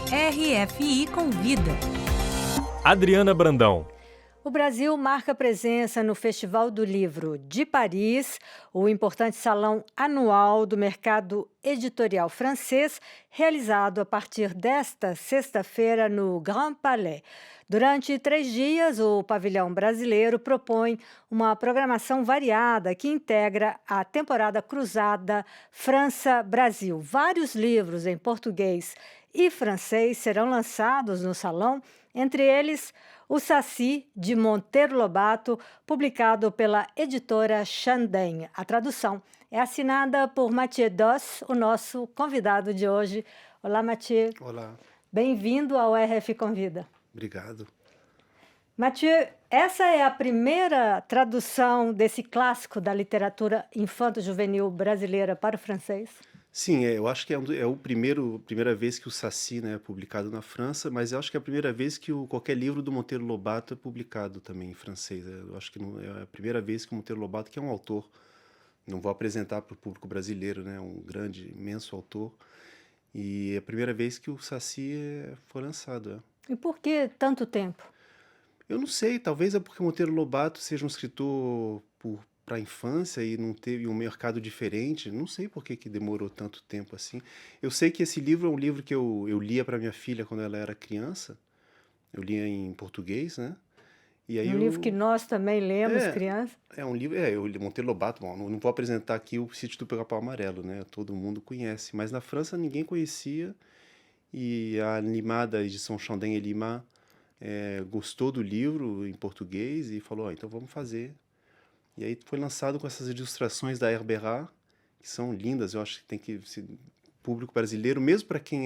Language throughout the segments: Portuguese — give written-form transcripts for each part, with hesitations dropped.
RFI Convida. Adriana Brandão. O Brasil marca presença no Festival do Livro de Paris, o importante salão anual do mercado editorial francês, realizado a partir desta sexta-feira no Grand Palais. Durante 3 dias, o pavilhão brasileiro propõe uma programação variada que integra a temporada cruzada França-Brasil. Vários livros em português e francês serão lançados no salão, entre eles o Saci, de Monteiro Lobato, publicado pela editora Chandem. A tradução é assinada por Mathieu Doss, o nosso convidado de hoje. Olá, Mathieu. Olá. Bem-vindo ao RF Convida. Obrigado. Mathieu, essa é a primeira tradução desse clássico da literatura infanto-juvenil brasileira para o francês? Sim, eu acho que é a primeira vez que o Saci, né, é publicado na França, mas eu acho que é a primeira vez que qualquer livro do Monteiro Lobato é publicado também em francês. Eu acho que é a primeira vez que o Monteiro Lobato, que é um autor, não vou apresentar para o público brasileiro, né, um grande, imenso autor, e é a primeira vez que o Saci foi lançado. E por que tanto tempo? Eu não sei, talvez é porque o Monteiro Lobato seja um escritor para a infância e não teve um mercado diferente. Não sei por que demorou tanto tempo assim. Eu sei que esse livro é um livro que eu lia para minha filha quando ela era criança. Eu lia em português, né? E aí Um livro que nós também lemos, crianças. É um livro, eu li Monteiro Lobato. Bom, não vou apresentar aqui o Sítio do Pica-Pau Amarelo, né? Todo mundo conhece, mas na França ninguém conhecia. E a animada edição Chandem et Lima gostou do livro em português e falou, então vamos fazer. E aí foi lançado com essas ilustrações da Herbera, que são lindas. Eu acho que tem que ser público brasileiro, mesmo para quem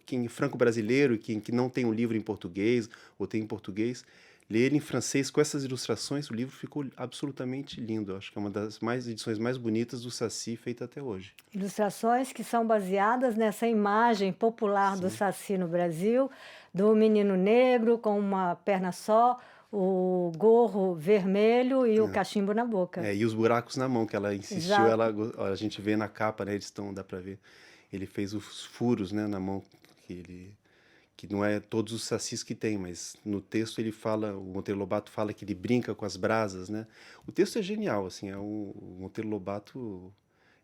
quem é franco-brasileiro e quem que não tem um livro em português ou tem em português, ler ele em francês com essas ilustrações, o livro ficou absolutamente lindo. Eu acho que é uma das edições mais bonitas do Saci feita até hoje. Ilustrações que são baseadas nessa imagem popular do Saci no Brasil, do menino negro com uma perna só, o gorro vermelho e o cachimbo na boca. E os buracos na mão, que ela insistiu, a gente vê na capa, né, dá para ver. Ele fez os furos, né, na mão, que não é todos os sacis que tem, mas no texto ele fala, o Monteiro Lobato fala que ele brinca com as brasas, né? O texto é genial, assim, o Monteiro Lobato,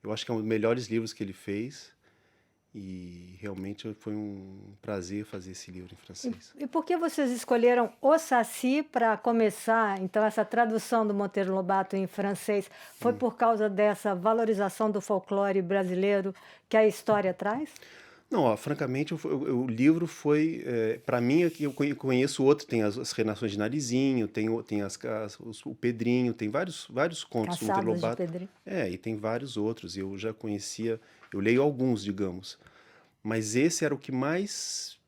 eu acho que é um dos melhores livros que ele fez. E realmente foi um prazer fazer esse livro em francês. E por que vocês escolheram o Saci para começar, então, essa tradução do Monteiro Lobato em francês? Foi por causa dessa valorização do folclore brasileiro que a história traz? Não, francamente, o livro foi, para mim, que eu conheço outro, tem as Renações de Narizinho, tem o Pedrinho, tem vários contos do Monteiro Lobato. De Pedrinho. E tem vários outros, eu já conhecia, eu leio alguns, digamos, mas esse era o que mais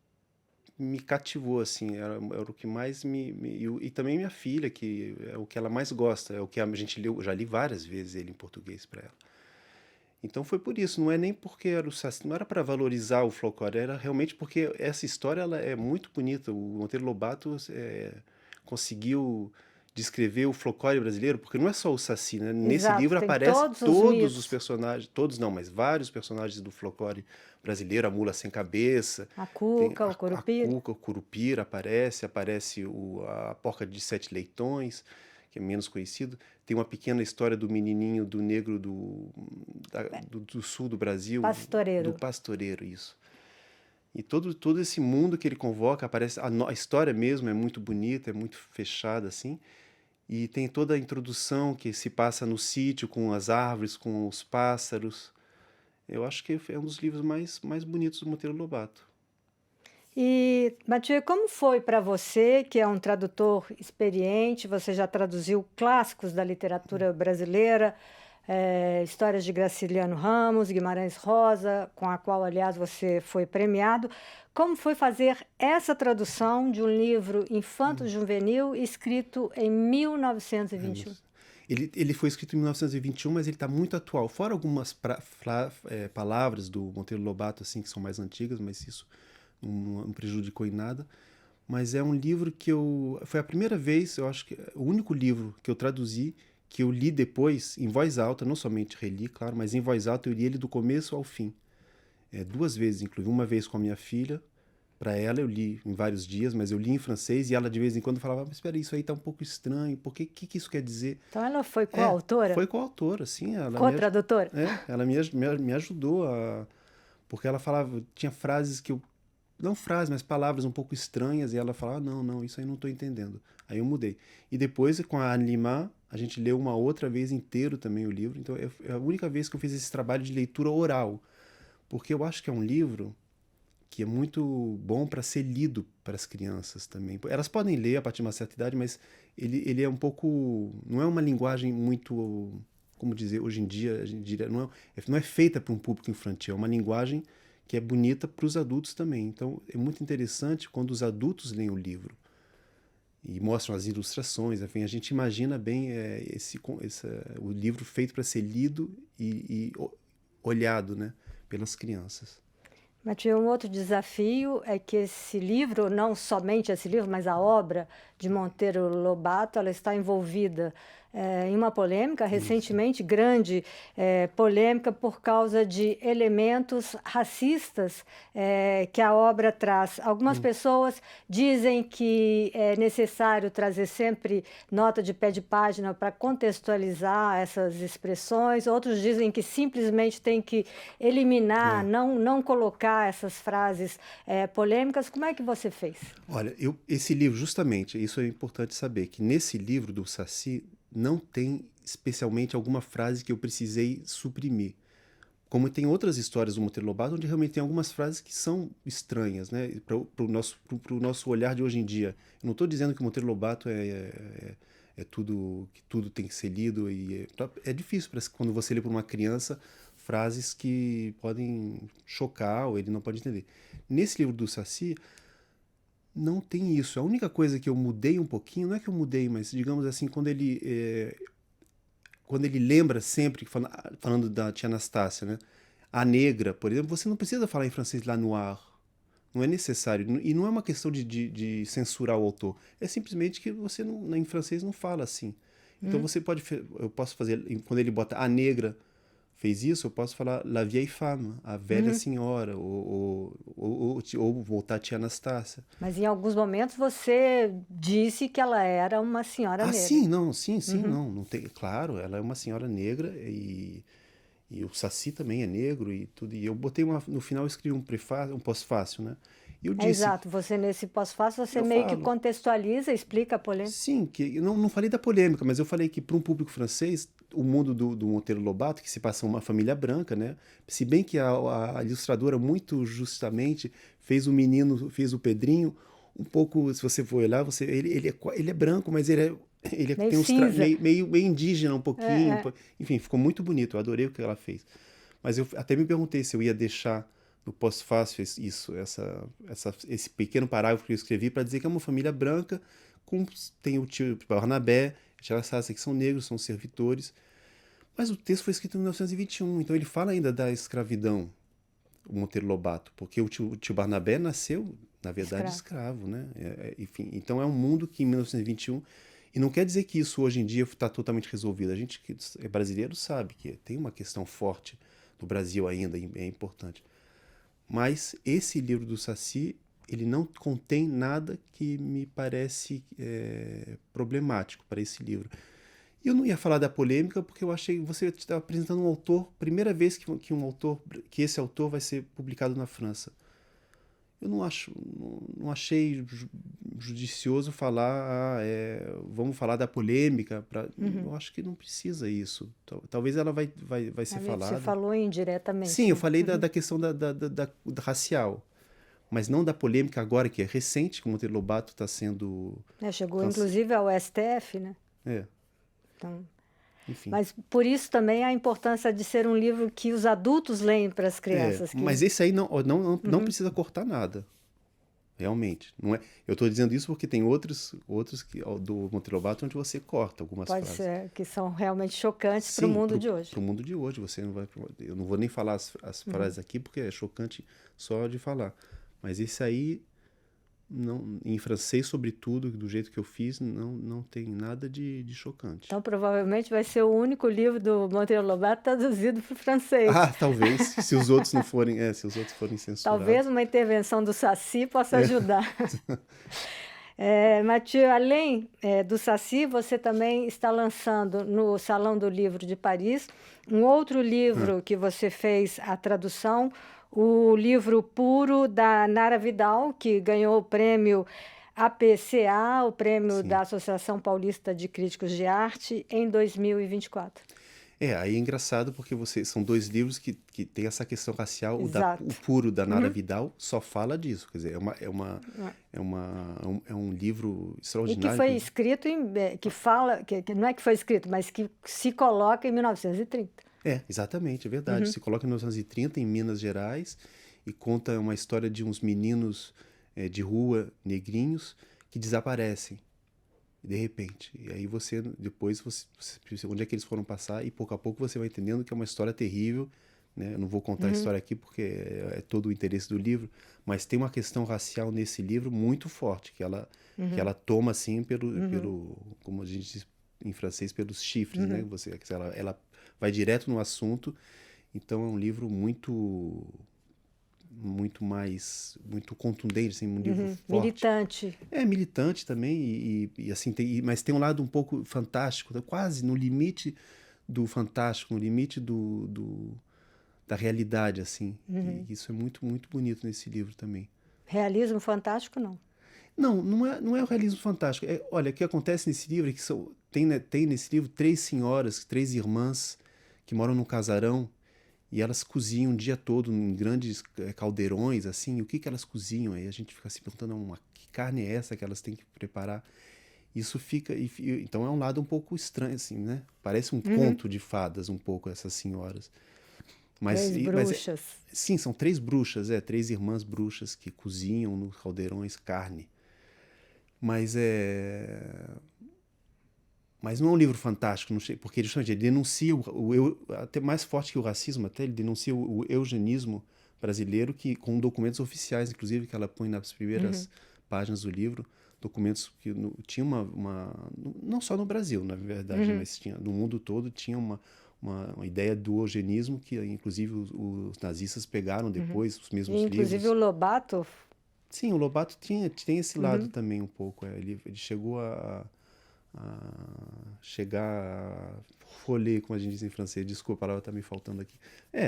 me cativou, assim, era o que mais e também minha filha, que é o que ela mais gosta, é o que a gente leu, já li várias vezes ele em português para ela. Então foi por isso, não é nem porque era o Saci, não era para valorizar o folclore, era realmente porque essa história ela é muito bonita. O Monteiro Lobato conseguiu descrever o folclore brasileiro, porque não é só o Saci, né? Nesse livro aparecem todos os personagens, todos não, mas vários personagens do folclore brasileiro, a mula sem cabeça. A Cuca, o Curupira. A Cuca, o Curupira aparece a porca de 7 leitões, que é menos conhecido. Tem uma pequena história do menininho, do negro do sul do Brasil. Pastoreiro. Do pastoreiro, isso. E todo esse mundo que ele convoca, aparece, a história mesmo é muito bonita, é muito fechada, assim. E tem toda a introdução que se passa no sítio, com as árvores, com os pássaros. Eu acho que é um dos livros mais bonitos do Monteiro Lobato. E, Mathieu, como foi para você, que é um tradutor experiente, você já traduziu clássicos da literatura brasileira, histórias de Graciliano Ramos, Guimarães Rosa, com a qual, aliás, você foi premiado. Como foi fazer essa tradução de um livro infanto-juvenil escrito em 1921? Ele foi escrito em 1921, mas ele está muito atual. Fora algumas palavras do Monteiro Lobato, assim, que são mais antigas, mas isso não prejudicou em nada. Mas é um livro que foi a primeira vez, eu acho que o único livro que eu traduzi, que eu li depois em voz alta, não somente reli, claro, mas em voz alta eu li ele do começo ao fim. 2 vezes, inclusive. Uma vez com a minha filha, para ela eu li em vários dias, mas eu li em francês e ela de vez em quando falava, mas espera, isso aí tá um pouco estranho, por que isso quer dizer? Então ela foi coautora? Foi coautora, sim. Co-tradutora? Ela me ajudou porque ela falava, tinha frases que eu, não frases, mas palavras um pouco estranhas, e ela falava, não, isso aí não estou entendendo. Aí eu mudei. E depois, com a Anne Lima, a gente leu uma outra vez inteiro também o livro, então é a única vez que eu fiz esse trabalho de leitura oral, porque eu acho que é um livro que é muito bom para ser lido para as crianças também. Elas podem ler a partir de uma certa idade, mas ele é um pouco... Não é uma linguagem muito... Como dizer, hoje em dia, a gente diria, não é feita para um público infantil, é uma linguagem que é bonita para os adultos também. Então, é muito interessante quando os adultos leem o livro e mostram as ilustrações, enfim, a gente imagina bem o livro feito para ser lido e olhado, né, pelas crianças. Mathieu, um outro desafio é que esse livro, não somente esse livro, mas a obra de Monteiro Lobato, ela está envolvida em uma polêmica, recentemente grande polêmica por causa de elementos racistas que a obra traz. Algumas pessoas dizem que é necessário trazer sempre nota de pé de página para contextualizar essas expressões, outros dizem que simplesmente tem que eliminar, não colocar essas frases polêmicas. Como é que você fez? Olha, esse livro, justamente, isso é importante saber, que nesse livro do Saci não tem especialmente alguma frase que eu precisei suprimir. Como tem outras histórias do Monteiro Lobato, onde realmente tem algumas frases que são estranhas, né, para o nosso olhar de hoje em dia. Eu não estou dizendo que o Monteiro Lobato que tudo tem que ser lido, e é difícil quando você lê para uma criança frases que podem chocar ou ele não pode entender. Nesse livro do Saci, não tem isso. A única coisa que eu mudei um pouquinho, não é que eu mudei, mas digamos assim, quando ele lembra sempre, falando da tia Anastácia, né? A negra, por exemplo, você não precisa falar em francês la noire. Não é necessário. E não é uma questão de censurar o autor. É simplesmente que você em francês não fala assim. Então eu posso fazer, quando ele bota a negra fez isso, eu posso falar la vieille femme, a velha senhora, ou voltar a tia Anastácia. Mas em alguns momentos você disse que ela era uma senhora negra. Sim, não tem, claro, ela é uma senhora negra e o Saci também é negro e tudo. E eu botei no final eu escrevi um pós-fácil, né? E eu disse, exato, você nesse pós-fácil você meio que contextualiza, explica a polêmica. Sim, que eu não falei da polêmica, mas eu falei que para um público francês, o mundo do Monteiro Lobato, que se passa uma família branca, né? Se bem que a ilustradora muito justamente fez o Pedrinho um pouco, se você for olhar, ele é branco, mas ele meio tem cinza. meio indígena um pouquinho. Enfim, ficou muito bonito, eu adorei o que ela fez. Mas eu até me perguntei se eu ia deixar no pós-fácil esse pequeno parágrafo que eu escrevi para dizer que é uma família branca, tem o tio Barnabé, tia Anastácia, que são negros, são servidores. Mas o texto foi escrito em 1921, então ele fala ainda da escravidão, o Monteiro Lobato, porque o tio Barnabé nasceu, na verdade, escravo, né? Enfim, então é um mundo que em 1921, e não quer dizer que isso hoje em dia está totalmente resolvido. A gente que é brasileiro sabe que tem uma questão forte no Brasil ainda, é importante. Mas esse livro do Saci, ele não contém nada que me parece problemático para esse livro. E eu não ia falar da polêmica porque eu achei que você estava apresentando um autor, primeira vez que esse autor vai ser publicado na França. Eu não achei judicioso falar, vamos falar da polêmica. Eu acho que não precisa isso. Talvez ela vai ser falada. Você falou indiretamente. Sim, eu falei da questão da racial, mas não da polêmica agora, que é recente, que o Monteiro Lobato está sendo... chegou inclusive ao STF, né? Então, enfim. mas por isso também a importância de ser um livro que os adultos leem para as crianças. Mas esse aí não precisa cortar nada. Realmente. Não é, eu estou dizendo isso porque tem outros do Monteiro Lobato onde você corta algumas frases. Pode ser, que são realmente chocantes para o mundo de hoje. Para o mundo de hoje. Eu não vou nem falar as frases aqui porque é chocante só de falar. Mas esse aí não, em francês, sobretudo, do jeito que eu fiz, não tem nada de chocante. Então, provavelmente vai ser o único livro do Monteiro Lobato traduzido para o francês. Ah, talvez, se os outros não forem, se os outros forem censurados. Talvez uma intervenção do Saci possa É. ajudar. Mathieu, além do Saci, você também está lançando no Salão do Livro de Paris um outro livro que você fez a tradução, o livro Puro, da Nara Vidal, que ganhou o prêmio APCA, o prêmio Sim. da Associação Paulista de Críticos de Arte, em 2024. Aí é engraçado porque são dois livros que tem essa questão racial. Exato. O Puro, da Nara Vidal, só fala disso. Quer dizer, é um livro E extraordinário. que foi escrito, que fala, que não é que foi escrito, mas que se coloca em 1930. Exatamente, é verdade. Se coloca em 1930 em Minas Gerais e conta uma história de uns meninos de rua, negrinhos, que desaparecem de repente. E aí depois onde é que eles foram passar, e pouco a pouco você vai entendendo que é uma história terrível, né? Eu não vou contar a história aqui porque é todo o interesse do livro, mas tem uma questão racial nesse livro muito forte, que ela toma assim pelo, como a gente diz em francês, pelos chifres, né? Ela vai direto no assunto. Então é um livro muito contundente, assim, um livro forte. Militante. Militante também, e assim, mas tem um lado um pouco fantástico, quase no limite do fantástico, no limite da realidade, assim. E isso é muito, muito bonito nesse livro também. Realismo fantástico, não. Não é o realismo fantástico. Olha, o que acontece nesse livro é que tem nesse livro 3 senhoras, 3 irmãs que moram num casarão, e elas cozinham o dia todo em grandes caldeirões, assim. E o que elas cozinham? Aí a gente fica se perguntando, que carne é essa que elas têm que preparar? Isso fica... Então é um lado um pouco estranho, assim, né? Parece um conto de fadas, um pouco, essas senhoras. Três bruxas. Sim, são 3 bruxas, 3 irmãs bruxas que cozinham nos caldeirões carne. Mas não é um livro fantástico, porque justamente ele denuncia até mais forte que o racismo, até ele denuncia o eugenismo brasileiro, com documentos oficiais, inclusive, que ela põe nas primeiras páginas do livro, documentos que tinha não só no Brasil, na verdade, mas no mundo todo tinha uma ideia do eugenismo que, inclusive, os nazistas pegaram depois, os mesmos livros. Inclusive o Lobato. Sim, o Lobato tem esse lado também um pouco. Ele chegou folher, como a gente diz em francês, desculpa, a palavra está me faltando aqui.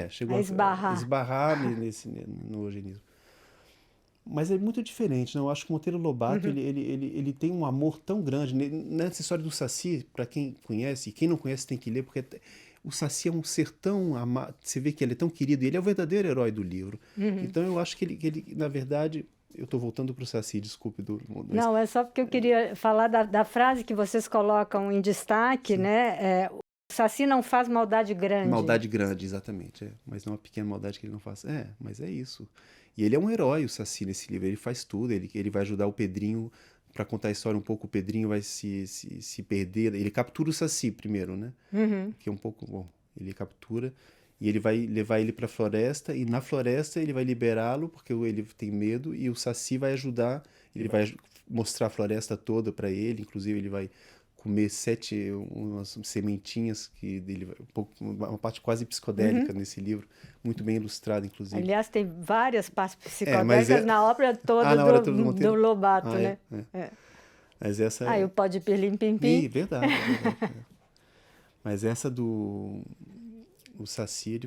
Chegou A esbarrar. no eugenismo. Mas é muito diferente, né? Eu acho que o Monteiro Lobato ele tem um amor tão grande nessa história do Saci. Para quem conhece, e quem não conhece tem que ler, porque o Saci é um ser tão amado, você vê que ele é tão querido, e ele é o verdadeiro herói do livro. Então eu acho que ele na verdade... Eu estou voltando para o Saci, desculpe. Não, é só porque eu queria falar da frase que vocês colocam em destaque, né? O Saci não faz maldade grande. Maldade grande, exatamente. Mas não uma pequena maldade que ele não faz. Mas é isso. E ele é um herói, o Saci, nesse livro. Ele faz tudo. Ele vai ajudar o Pedrinho, para contar a história um pouco. O Pedrinho vai se perder. Ele captura o Saci primeiro, né? Que é um pouco... Bom, ele captura... E ele vai levar ele para a floresta, e na floresta ele vai liberá-lo, porque ele tem medo, e o Saci vai ajudar, ele vai mostrar a floresta toda para ele, inclusive ele vai comer umas sementinhas, uma parte quase psicodélica nesse livro, muito bem ilustrada, inclusive. Aliás, tem várias partes psicodélicas na obra toda do Lobato, né? Mas essa e o pó de pirlim-pim-pim. Verdade. Mas essa o Saci,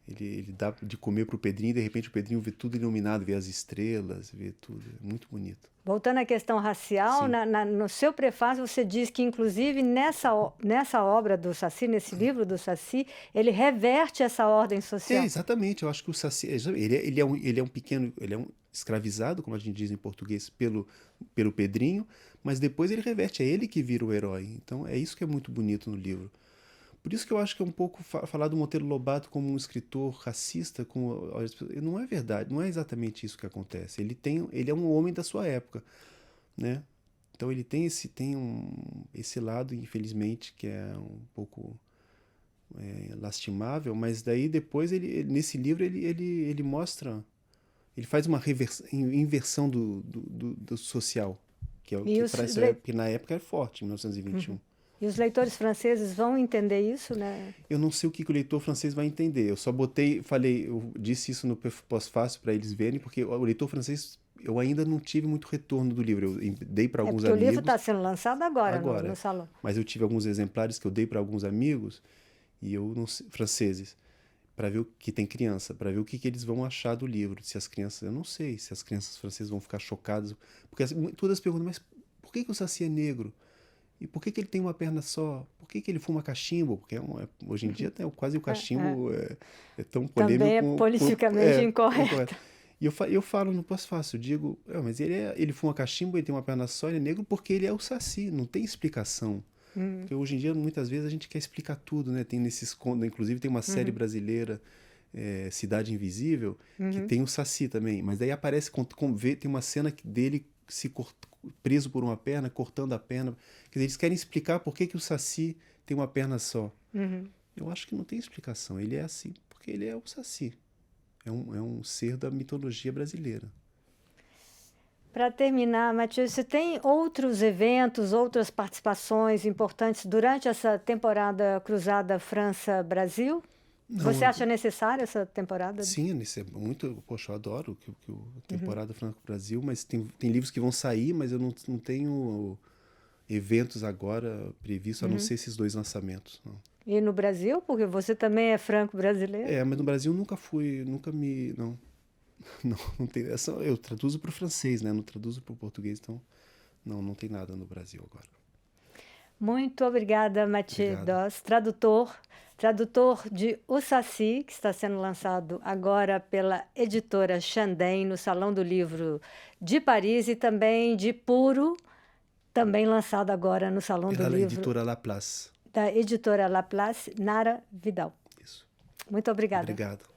ele dá de comer pro Pedrinho, e de repente o Pedrinho vê tudo iluminado, vê as estrelas, vê tudo. É muito bonito. Voltando à questão racial, no seu prefácio você diz que, inclusive, nessa obra do Saci, nesse livro do Saci, ele reverte essa ordem social. Exatamente. Eu acho que o Saci, ele é um pequeno, ele é um escravizado, como a gente diz em português, pelo Pedrinho, mas depois ele reverte, é ele que vira o herói. Então é isso que é muito bonito no livro. Por isso que eu acho que é um pouco falar do Monteiro Lobato como um escritor racista, não é verdade, não é exatamente isso que acontece. Ele é um homem da sua época, né? Então ele tem esse lado, infelizmente, que é um pouco lastimável, mas daí depois nesse livro ele mostra Ele faz uma inversão do social, que é o E que os parece le- que na época era forte, em 1921. E os leitores franceses vão entender isso, né? Eu não sei o que o leitor francês vai entender. Eu só eu disse isso no pós-fácil para eles verem, porque o leitor francês, eu ainda não tive muito retorno do livro. Eu dei para É alguns porque o livro amigos está sendo lançado agora agora, no salão. mas eu tive alguns exemplares que eu dei para alguns amigos e eu não sei, franceses, para ver o que tem criança, para ver o que eles vão achar do livro. Se as crianças, eu não sei se as crianças francesas vão ficar chocadas, porque todas perguntam, mas por que o Saci é negro? E por que ele tem uma perna só? Por que ele fuma cachimbo? Porque hoje em dia até quase o cachimbo é tão Também é polêmico. politicamente incorreto. Incorreto. E eu falo no pós-fácil, eu digo, mas ele fuma cachimbo, ele tem uma perna só, ele é negro porque ele é o Saci, não tem explicação. Porque hoje em dia, muitas vezes, a gente quer explicar tudo, né? Tem nesses contos, inclusive tem uma série brasileira, Cidade Invisível, que tem o Saci também, mas daí aparece, tem uma cena dele preso por uma perna, cortando a perna. Quer dizer, eles querem explicar por que o Saci tem uma perna só. Eu acho que não tem explicação. Ele é assim porque ele é o Saci. É um ser da mitologia brasileira. Para terminar, Matias, você tem outros eventos, outras participações importantes durante essa temporada Cruzada França-Brasil? Não, Você acha necessária essa temporada? sim, isso é muito. Poxa, eu adoro a temporada Franco-Brasil, mas tem livros que vão sair, mas eu não tenho eventos agora previstos, a não ser esses 2 lançamentos. Não. E no Brasil? Porque você também é franco-brasileiro. Mas no Brasil nunca fui, nunca me. Não. Não tem. Eu traduzo para o francês, né? Não traduzo para o português, então não tem nada no Brasil agora. Muito obrigada, Mathieu Obrigado. Doss, tradutor de O Saci, que está sendo lançado agora pela editora Chandem, no Salão do Livro de Paris, e também de Puro, também lançado agora no Salão do Pela Livro editora Laplace. da editora Laplace, Nara Vidal. Isso. Muito obrigada. Obrigado.